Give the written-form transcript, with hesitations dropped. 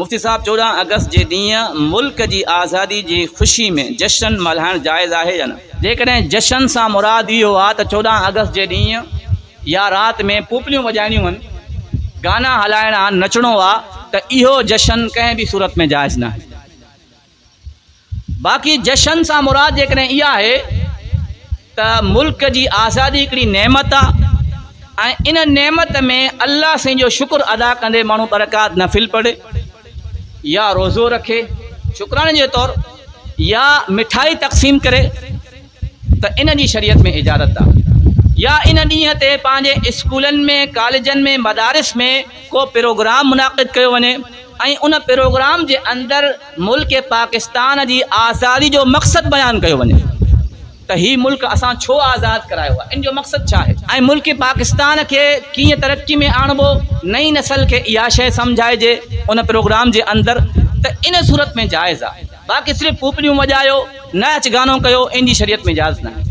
मुफ्ती साहब 14 अगस्त जे ॾींहुं मुल्क जी आज़ादी जी ख़ुशी में जश्न मल्हाइणु जाइज़ आहे या न? जेकॾहिं जश्न सां मुराद इहो आहे त 14 अगस्त जे ॾींहुं या राति में पुपलियूं वॼाइणियूं आहिनि, गाना हलाइणा आहिनि, नचणो आहे, त इहो जश्न कंहिं बि सूरत में जाइज़ न आहे। बाक़ी जश्न सां मुराद जेकॾहिं इहा आहे त मुल्क जी आज़ादी हिकिड़ी नेमत आहे ऐं इन नेमत में अल्लाह साईं जो शुक्र अदा कंदे माण्हू बरक़ात नफ़िल पढ़े या रोज़ो रखे शुक्राने जे तौरु या मिठाई तक़सीम करे त इन जी शरीयत में इजाज़त आहे। या इन ॾींहं ते पंहिंजे स्कूलनि में, कॉलेजनि में, मदारिस में को प्रोग्राम मुनाक़िद कयो वञे ऐं उन प्रोग्राम जे अंदरि मुल्क पाकिस्तान जी आज़ादी जो मक़सदु बयानु कयो वञे त हीउ मुल्क असां छो आज़ादु करायो आहे, इन जो मक़सदु छा आहे ऐं मुल्क पाकिस्तान खे कीअं तरक़ी में आणिबो, नई नस्ल खे इहा शइ सम्झाइजे उन प्रोग्राम जे अंदरि, त इन सूरत में जाइज़ आहे। बाक़ी सिर्फ़ु पुपलियूं वॼायो, नाच गानो कयो, इन जी शरीयत में इजाज़त न आहे।